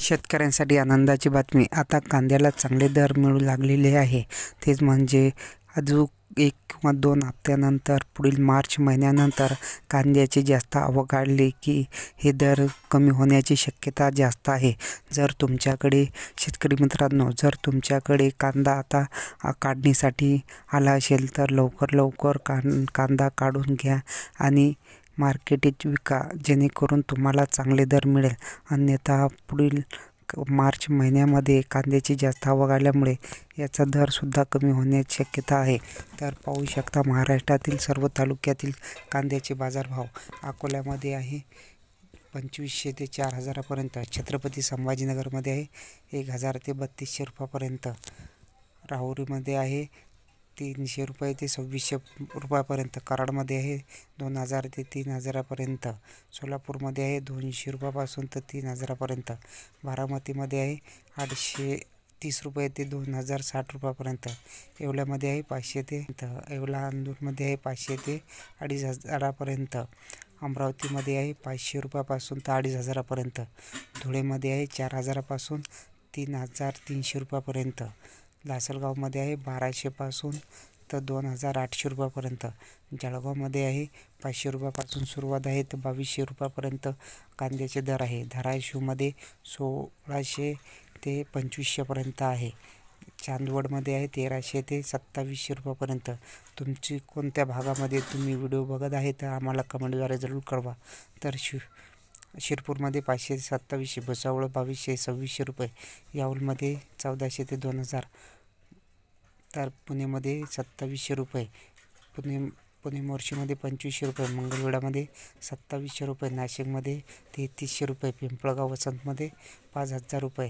शेतकऱ्यांसाठी आनंदाची बातमी, आता कांद्याला चांगले दर मिळू लागलेले आहे। तेच म्हणजे अजून 1 किंवा 2 हप्त्यानंतर पुढील मार्च महिन्यानंतर कांद्याची जास्त आवक आली की हे दर कमी होण्याची शक्यता जास्त आहे। जर तुमच्याकडे शेतकरी मित्रांनो, जर तुमच्याकडे कांदा आता काढणीसाठी आला असेल तर लवकर कांदा काढून घ्या आणि मार्केटीत विका, जेणेकरून तुम्हाला चांगले दर मिळेल। अन्यथा पुढील मार्च महिन्यामध्ये कांद्याची जास्त आवक आल्यामुळे याचा दरसुद्धा कमी होण्याची शक्यता आहे। तर पाहू शकता महाराष्ट्रातील सर्व तालुक्यातील कांद्याचे बाजारभाव। अकोल्यामध्ये आहे 2500 ते 4000 पर्यंत, छत्रपती संभाजीनगरमध्ये आहे 1000 ते 3200 रुपयापर्यंत, राहुरीमध्ये आहे 300 रुपये ते 2600 रुपयापर्यंत, कराडमध्ये आहे 2000 ते 3000 पर्यंत, सोलापूरमध्ये आहे 200 रुपयापासून तर 3000 पर्यंत, बारामतीमध्ये आहे 830 रुपये ते 2060 रुपयापर्यंत, येवल्यामध्ये आहे 500 ते येवला अंदूरमध्ये आहे 500 ते 2500 पर्यंत, अमरावतीमध्ये आहे 500 रुपयापासून तर 2500 पर्यंत, धुळेमध्ये आहे 4000 पासून 3300 रुपयापर्यंत, लासलगावमध्ये आहे 1200 पासून तर 2800 रुपयापर्यंत, जळगावमध्ये आहे 500 रुपयापासून सुरुवात आहे तर 2200 रुपयापर्यंत कांद्याचे दर आहे, धाराशिवमध्ये 1600 ते 2500 पर्यंत आहे, चांदवडमध्ये आहे 1300 ते 2700 रुपयापर्यंत। तुमची कोणत्या भागामध्ये तुम्ही व्हिडिओ बघत आहे तर आम्हाला कमेंटद्वारे जरूर कळवा। तर शिरपूरमध्ये 500 ते 2700, भुसावळ 2200 2600 रुपये, यावलमध्ये 1400 ते 2000, तर पुणेमध्ये 2700 रुपये, पुणे मोर्शीमध्ये 2500 रुपये, मंगळवेढामध्ये 2700 रुपये, नाशिकमध्ये 3300 रुपये, पिंपळगाव वसंतमध्ये 5000 रुपये।